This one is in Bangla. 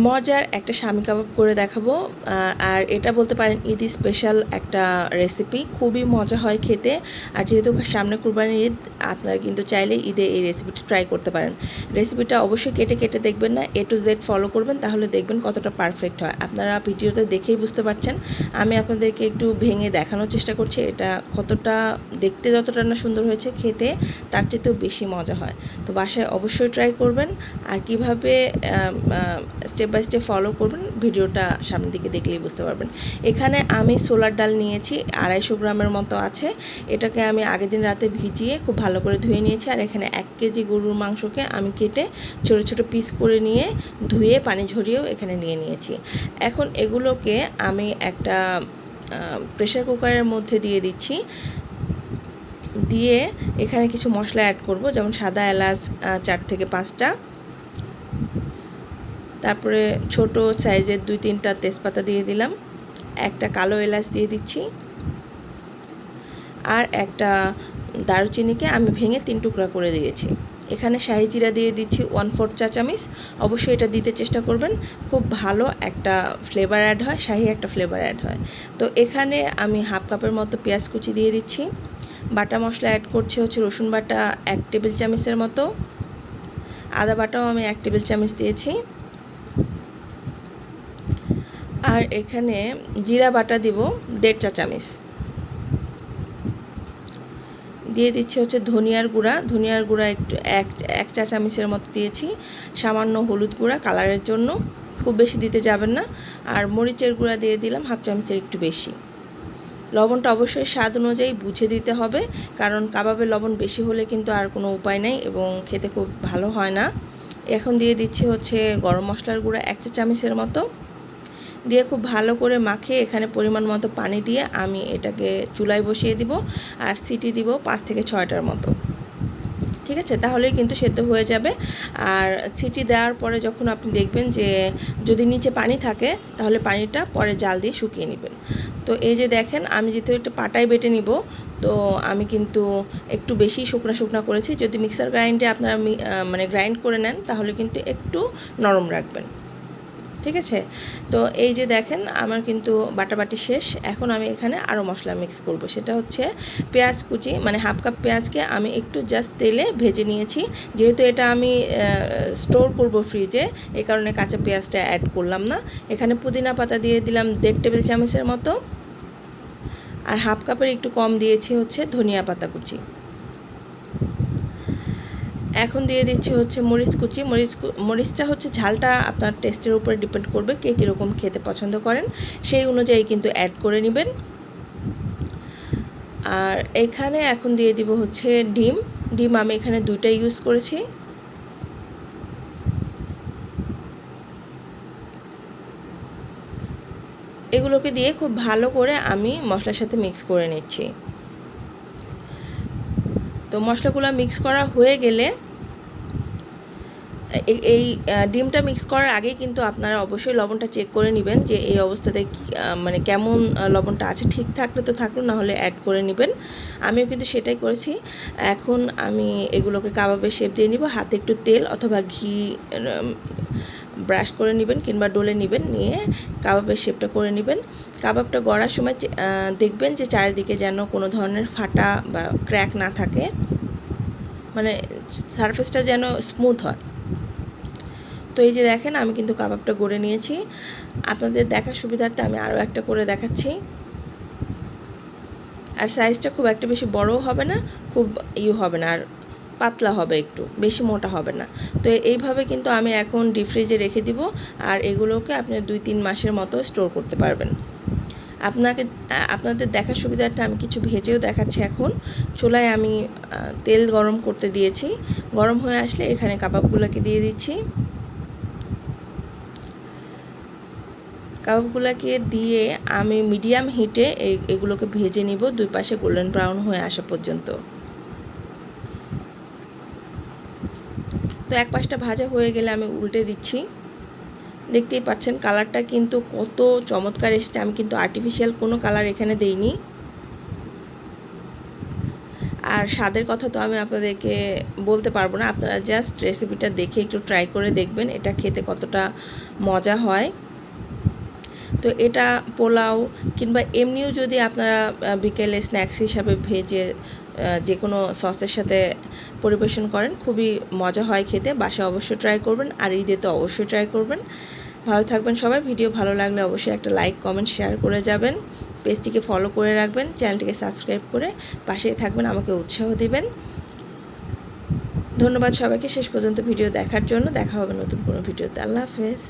মজার একটা স্বামী কাবাব করে দেখাবো। আর এটা বলতে পারেন ঈদ স্পেশাল একটা রেসিপি, খুবই মজা হয় খেতে। আর যেহেতু সামনে কুরবানির ঈদ, আপনারা কিন্তু চাইলে ঈদে এই রেসিপিটি ট্রাই করতে পারেন। রেসিপিটা অবশ্যই কেটে কেটে দেখবেন না, A to Z ফলো করবেন, তাহলে দেখবেন কতটা পারফেক্ট হয়। আপনারা ভিডিওতে দেখেই বুঝতে পারছেন। আমি আপনাদেরকে একটু ভেঙে দেখানোর চেষ্টা করছি এটা কতটা দেখতে যতটা না সুন্দর হয়েছে, খেতে তার চেয়েতেও বেশি মজা হয়। তো বাসায় অবশ্যই ট্রাই করবেন। আর কীভাবে স্টেপ বাই স্টেপ ফলো করবেন ভিডিওটা সামনের দিকে দেখলেই বুঝতে পারবেন। এখানে আমি ছোলার ডাল নিয়েছি 250 গ্রামের মতো আছে। এটাকে আমি আগের দিন রাতে ভিজিয়ে খুব ভালো করে ধুয়ে নিয়েছি। আর এখানে 1 কেজি গরুর মাংসকে আমি কেটে ছোটো ছোটো পিস করে নিয়ে ধুয়ে পানি ঝরিয়েও এখানে নিয়ে নিয়েছি। এখন এগুলোকে আমি একটা প্রেসার কুকারের মধ্যে দিয়ে দিচ্ছি। দিয়ে এখানে কিছু মশলা অ্যাড করব, যেমন সাদা এলাচ 4 থেকে 5টা, তারপরে ছোট সাইজের 2-3টা তেজপাতা দিয়ে দিলাম, একটা কালো এলাচ দিয়ে দিচ্ছি, আর একটা দারুচিনিকে আমি ভেঙে 3 টুকরা করে দিয়েছি। এখানে শাহি জিরা দিয়ে দিচ্ছি 1/4 চা চামচ। অবশ্যই এটা দিতে চেষ্টা করবেন, খুব ভালো একটা ফ্লেভার অ্যাড হয়, শাহি একটা ফ্লেভার অ্যাড হয়। তো এখানে আমি হাফ কাপের মতো পেঁয়াজ কুচি দিয়ে দিচ্ছি। বাটা মশলা অ্যাড করছি হচ্ছে রসুন বাটা 1 টেবিল চামচের মতো, আদা বাটাও আমি 1 টেবিল চামচ দিয়েছি। আর এখানে জিরা বাটা দিব 1.5 চা চামচ। দিয়ে দিচ্ছি হচ্ছে ধনিয়ার গুঁড়া একটু 1 চা চামচের মতো দিয়েছি। সামান্য হলুদ গুঁড়া কালারের জন্য, খুব বেশি দিতে যাবেন না। আর মরিচের গুঁড়া দিয়ে দিলাম হাফ চামচের একটু বেশি। লবণটা অবশ্যই স্বাদ অনুযায়ী বুঝে দিতে হবে, কারণ কাবাবের লবণ বেশি হলে কিন্তু আর কোনো উপায় নেই এবং খেতে খুব ভালো হয় না। এখন দিয়ে দিচ্ছি হচ্ছে গরম মশলার গুঁড়া 1 চা চামচের মতো, দিয়ে খুব ভালো করে মাখিয়ে এখানে পরিমাণ মতো পানি দিয়ে আমি এটাকে চুলায় বসিয়ে দিব। আর সিটি দিব 5 থেকে 6টার মতো, ঠিক আছে? তাহলেই কিন্তু সেদ্ধ হয়ে যাবে। আর সিটি দেওয়ার পরে যখন আপনি দেখবেন যে যদি নিচে পানি থাকে, তাহলে পানিটা পরে জাল দিয়ে শুকিয়ে নেবেন। তো এই যে দেখেন, আমি যেহেতু একটু পাটায় বেটে নিব, তো আমি কিন্তু একটু বেশি শুকনা করেছি। যদি মিক্সার গ্রাইন্ডে আপনারা মানে গ্রাইন্ড করে নেন, তাহলে কিন্তু একটু নরম রাখবেন, ঠিক আছে? তো এই যে দেখেন, আমার কিন্তু বাটাবাটি শেষ। এখন আমি এখানে আরও মশলা মিক্স করব, সেটা হচ্ছে পেঁয়াজ কুচি, মানে হাফ কাপ পেঁয়াজকে আমি একটু জাস্ট তেলে ভেজে নিয়েছি। যেহেতু এটা আমি স্টোর করব ফ্রিজে, এই কারণে কাঁচা পেঁয়াজটা অ্যাড করলাম না। এখানে পুদিনা পাতা দিয়ে দিলাম 1.5 টেবিল চামচের মতো, আর হাফ কাপের একটু কম দিয়েছি হচ্ছে ধনিয়া পাতা কুচি। এখন দিয়ে দিচ্ছি হচ্ছে মরিচ কুচি। মরিচটা হচ্ছে ঝালটা আপনার টেস্টের উপরে ডিপেন্ড করবে, কে কীরকম খেতে পছন্দ করেন সেই অনুযায়ী কিন্তু অ্যাড করে নেবেন। আর এখানে এখন দিয়ে দিব হচ্ছে ডিম আমি এখানে 2টা ইউজ করেছি। এগুলোকে দিয়ে খুব ভালো করে আমি মশলার সাথে মিক্স করে নিচ্ছি। তো মশলাগুলো মিক্স করা হয়ে গেলে, এই ডিমটা মিক্স করার আগেই কিন্তু আপনারা অবশ্যই লবণটা চেক করে নেবেন যে এই অবস্থাতে মানে কেমন লবণটা আছে। ঠিক থাকলে তো থাকলো, না হলে অ্যাড করে নেবেন। আমিও কিন্তু সেটাই করেছি। এখন আমি এগুলোকে কাবাবের শেপ দিয়ে নিব। হাতে একটু তেল অথবা ঘি ব্রাশ করে নেবেন কিংবা ডলে নেবেন, নিয়ে কাবাবের শেপটা করে নেবেন। কাবাবটা গড়ার সময় দেখবেন যে চারিদিকে যেন কোনো ধরনের ফাটা বা ক্র্যাক না থাকে, মানে সারফেসটা যেন স্মুথ হয়। তো এই যে দেখেন, আমি কিন্তু কাবাবটা গড়ে নিয়েছি। আপনাদের দেখার সুবিধার্থে আমি আরও একটা করে দেখাচ্ছি। আর সাইজটা খুব একটা বেশি বড়ও হবে না, খুব হবে না, আর পাতলা হবে, একটু বেশি মোটা হবে না। তো এইভাবে কিন্তু আমি এখন ডিপ ফ্রিজে রেখে দিব। আর এগুলোকে আপনি 2-3 মাসের মতো স্টোর করতে পারবেন। আপনাদের দেখার সুবিধার্থে আমি কিছু ভেজেও দেখাচ্ছি। এখন চুলায় আমি তেল গরম করতে দিয়েছি। গরম হয়ে আসলে এখানে কাবাবগুলোকে দিয়ে দিচ্ছি। কাবাবগুলোকে দিয়ে আমি মিডিয়াম হিটে এগুলোকে ভেজে নিব, 2 পাশে গোল্ডেন ব্রাউন হয়ে আসা পর্যন্ত। তো এক পাশটা ভাজা হয়ে গেলে আমি উল্টে দিচ্ছি। দেখতেই পাচ্ছেন কালারটা কিন্তু কত চমৎকার এসেছে। আমি কিন্তু আর্টিফিশিয়াল কোনো কালার এখানে দেইনি। আর স্বাদের কথা তো আমি আপনাদেরকে বলতে পারবো না, আপনারা জাস্ট রেসিপিটা দেখে একটু ট্রাই করে দেখবেন এটা খেতে কতটা মজা হয়। তো এটা পোলাও কিংবা এমনিও যদি আপনারা বিকেলে স্ন্যাক্স হিসাবে ভেজে যে কোনো সসের সাথে পরিবেশন করেন, খুবই মজা হয় খেতে। বাসায় অবশ্যই ট্রাই করবেন, আর ঈদে তো অবশ্যই ট্রাই করবেন। ভালো থাকবেন সবাই। ভিডিও ভালো লাগলে অবশ্যই একটা লাইক, কমেন্ট, শেয়ার করে যাবেন। পেজটিকে ফলো করে রাখবেন, চ্যানেলটিকে সাবস্ক্রাইব করে পাশেই থাকবেন, আমাকে উৎসাহ দিবেন। ধন্যবাদ সবাইকে শেষ পর্যন্ত ভিডিও দেখার জন্য। দেখা হবে নতুন কোনো ভিডিওতে। আল্লাহ হাফেজ।